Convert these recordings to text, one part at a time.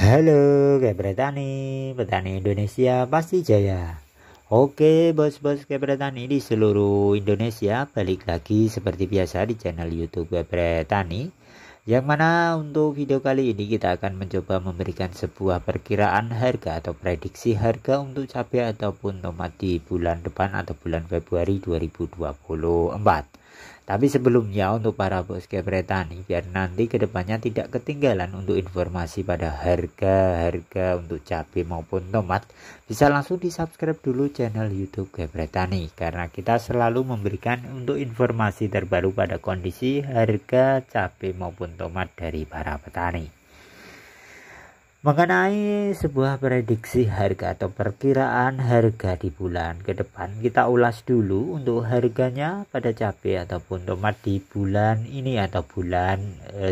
Halo, kayak petani, petani Indonesia pasti jaya. Oke, bos-bos kayak petani di seluruh Indonesia, balik lagi seperti biasa di channel YouTube kayak petani. Yang mana untuk video kali ini kita akan mencoba memberikan sebuah perkiraan harga atau prediksi harga untuk cabai ataupun tomat di bulan depan atau bulan Februari 2024. Tapi sebelumnya untuk para bos petani, biar nanti kedepannya tidak ketinggalan untuk informasi pada harga untuk cabai maupun tomat, bisa langsung di subscribe dulu channel YouTube petani, karena kita selalu memberikan untuk informasi terbaru pada kondisi harga cabai maupun tomat dari para petani. Mengenai sebuah prediksi harga atau perkiraan harga di bulan ke depan, kita ulas dulu untuk harganya pada cabai ataupun tomat di bulan ini atau bulan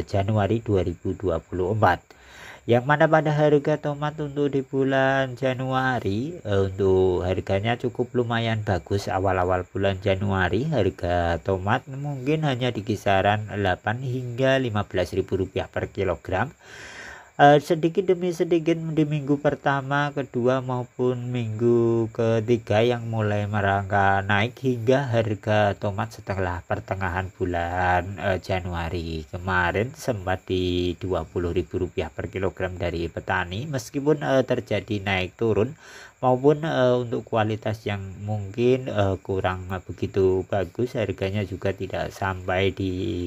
Januari 2024. Yang mana pada harga tomat untuk di bulan Januari untuk harganya cukup lumayan bagus. Awal-awal bulan Januari harga tomat mungkin hanya di kisaran 8 hingga 15.000 rupiah per kilogram. Sedikit demi sedikit di minggu pertama, kedua maupun minggu ketiga yang mulai merangkak naik hingga harga tomat setelah pertengahan bulan Januari kemarin sempat di Rp20.000 per kilogram dari petani, meskipun terjadi naik turun maupun untuk kualitas yang mungkin kurang begitu bagus, harganya juga tidak sampai di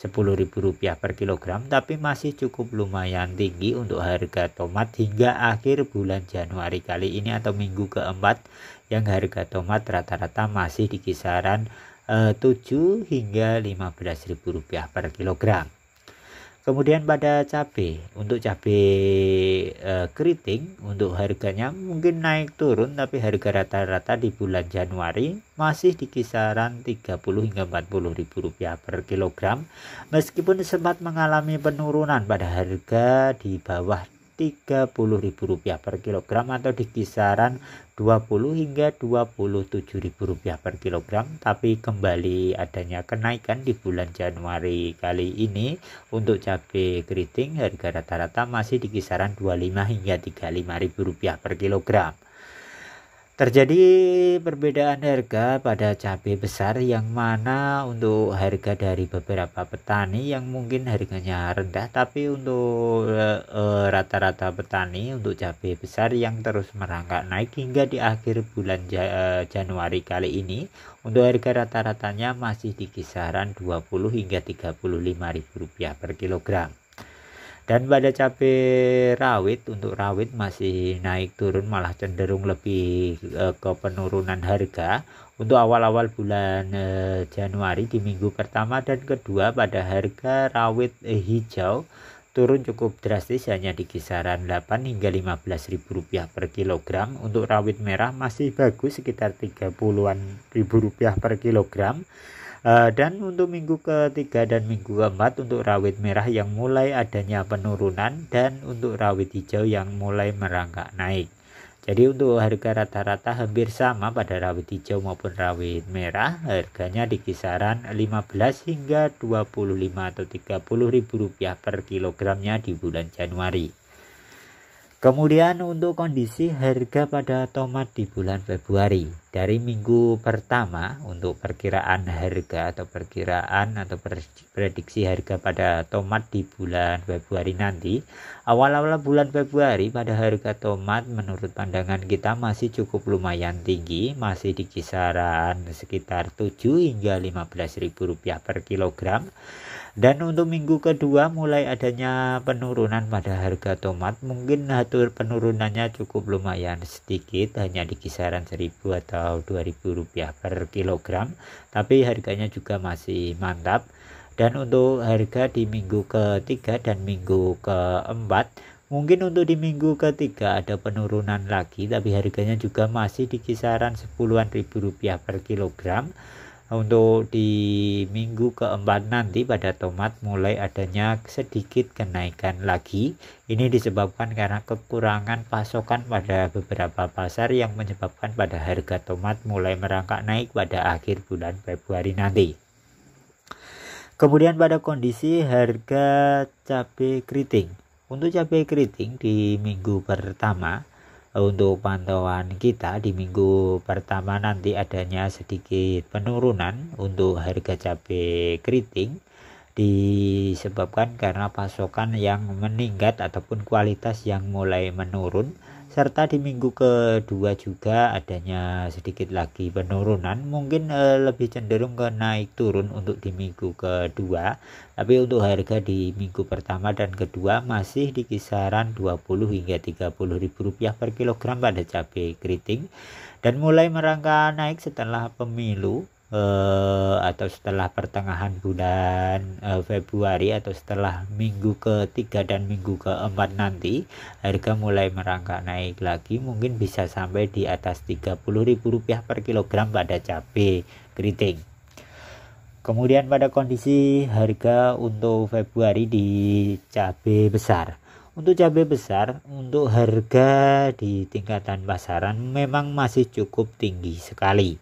Rp10.000 per kilogram, tapi masih cukup lumayan tinggi untuk harga tomat hingga akhir bulan Januari kali ini atau minggu keempat, yang harga tomat rata-rata masih di kisaran 7 hingga Rp15.000 per kilogram. Kemudian pada cabai, untuk cabai keriting untuk harganya mungkin naik turun, tapi harga rata-rata di bulan Januari masih di kisaran Rp30 hingga Rp40.000 per kilogram, meskipun sempat mengalami penurunan pada harga di bawah Rp30.000 per kilogram atau di kisaran Rp20 hingga Rp27.000 per kilogram, tapi kembali adanya kenaikan di bulan Januari kali ini. Untuk cabai keriting harga rata-rata masih di kisaran Rp25 hingga Rp35.000 per kilogram. Terjadi perbedaan harga pada cabai besar, yang mana untuk harga dari beberapa petani yang mungkin harganya rendah, tapi untuk rata-rata petani untuk cabai besar yang terus merangkak naik hingga di akhir bulan Januari kali ini, untuk harga rata-ratanya masih di kisaran Rp20 hingga Rp35.000 per kilogram. Dan pada cabai rawit, untuk rawit masih naik turun, malah cenderung lebih ke penurunan harga. Untuk awal-awal bulan Januari di minggu pertama dan kedua, pada harga rawit hijau turun cukup drastis, hanya di kisaran 8 hingga Rp15.000 per kilogram. Untuk rawit merah masih bagus, sekitar Rp30.000 per kilogram. Dan untuk minggu ketiga dan minggu keempat untuk rawit merah yang mulai adanya penurunan, dan untuk rawit hijau yang mulai merangkak naik. Jadi untuk harga rata-rata hampir sama pada rawit hijau maupun rawit merah, harganya di kisaran 15 hingga 25 atau Rp30.000 per kilogramnya di bulan Januari. Kemudian untuk kondisi harga pada tomat di bulan Februari, dari minggu pertama untuk perkiraan harga atau prediksi harga pada tomat di bulan Februari nanti. Awal-awal bulan Februari pada harga tomat menurut pandangan kita masih cukup lumayan tinggi, masih di kisaran sekitar 7 hingga Rp15.000 per kilogram. Dan untuk minggu kedua mulai adanya penurunan pada harga tomat, mungkin penurunannya cukup lumayan sedikit, hanya di kisaran Rp1.000 atau Rp2.000 per kilogram, tapi harganya juga masih mantap. Dan untuk harga di minggu ketiga dan minggu keempat, mungkin untuk di minggu ketiga ada penurunan lagi, tapi harganya juga masih di kisaran Rp10.000 per kilogram. Untuk di minggu keempat nanti pada tomat mulai adanya sedikit kenaikan lagi. Ini disebabkan karena kekurangan pasokan pada beberapa pasar, yang menyebabkan pada harga tomat mulai merangkak naik pada akhir bulan Februari nanti. Kemudian pada kondisi harga cabai keriting, Untuk cabai keriting di minggu pertama, untuk pantauan kita di minggu pertama nanti adanya sedikit penurunan untuk harga cabai keriting disebabkan karena pasokan yang meningkat ataupun kualitas yang mulai menurun, serta di minggu kedua juga adanya sedikit lagi penurunan, mungkin lebih cenderung ke naik turun untuk di minggu kedua, tapi untuk harga di minggu pertama dan kedua masih di kisaran 20 hingga 30 ribu rupiah per kilogram pada cabai keriting, dan mulai merangkak naik setelah pemilu atau setelah pertengahan bulan Februari, atau setelah minggu ketiga dan minggu keempat nanti harga mulai merangkak naik lagi, mungkin bisa sampai di atas 30 ribu rupiah per kilogram pada cabai keriting. Kemudian pada kondisi harga untuk Februari di cabai besar. Untuk cabai besar, untuk harga di tingkatan pasaran memang masih cukup tinggi sekali.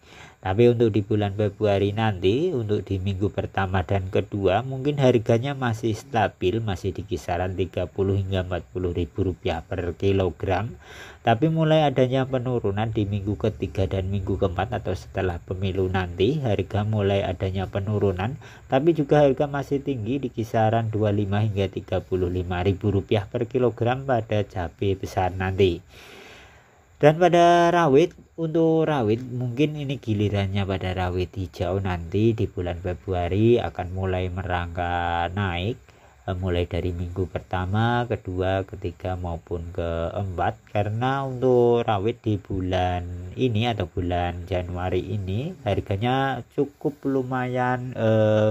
Tapi untuk di bulan Februari nanti, untuk di minggu pertama dan kedua, mungkin harganya masih stabil, masih di kisaran 30 hingga 40 ribu rupiah per kilogram. Tapi mulai adanya penurunan di minggu ketiga dan minggu keempat atau setelah pemilu nanti, harga mulai adanya penurunan. Tapi juga harga masih tinggi di kisaran 25 hingga 35 ribu rupiah per kilogram pada cabai besar nanti. Dan pada rawit, untuk rawit mungkin ini gilirannya pada rawit hijau nanti di bulan Februari akan mulai merangkak naik, mulai dari minggu pertama, kedua, ketiga maupun keempat, karena untuk rawit di bulan ini atau bulan Januari ini harganya cukup lumayan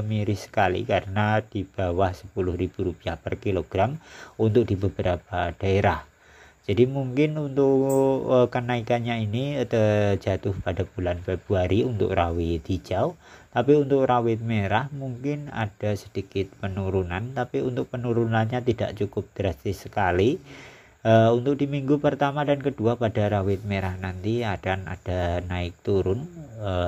miris sekali, karena di bawah 10 ribu rupiah per kilogram untuk di beberapa daerah. Jadi mungkin untuk kenaikannya ini terjatuh pada bulan Februari untuk rawit hijau, tapi untuk rawit merah mungkin ada sedikit penurunan, tapi untuk penurunannya tidak cukup drastis sekali. Untuk di minggu pertama dan kedua pada rawit merah nanti akan ada naik turun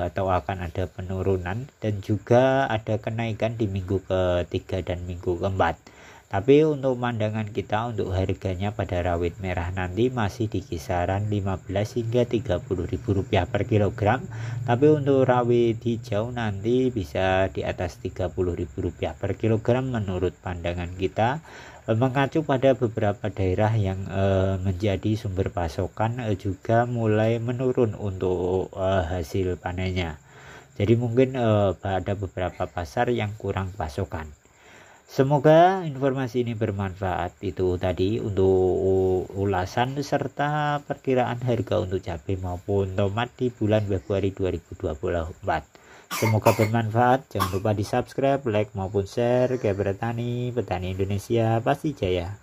atau akan ada penurunan, dan juga ada kenaikan di minggu ketiga dan minggu keempat. Tapi untuk pandangan kita untuk harganya pada rawit merah nanti masih di kisaran 15 hingga 30 ribu rupiah per kilogram. Tapi untuk rawit hijau nanti bisa di atas 30 ribu rupiah per kilogram menurut pandangan kita, mengacu pada beberapa daerah yang menjadi sumber pasokan juga mulai menurun untuk hasil panennya. Jadi mungkin ada beberapa pasar yang kurang pasokan. Semoga informasi ini bermanfaat. Itu tadi untuk ulasan serta perkiraan harga untuk cabai maupun tomat di bulan Februari 2024. Semoga bermanfaat. Jangan lupa di subscribe, like maupun share. Petani Indonesia pasti jaya.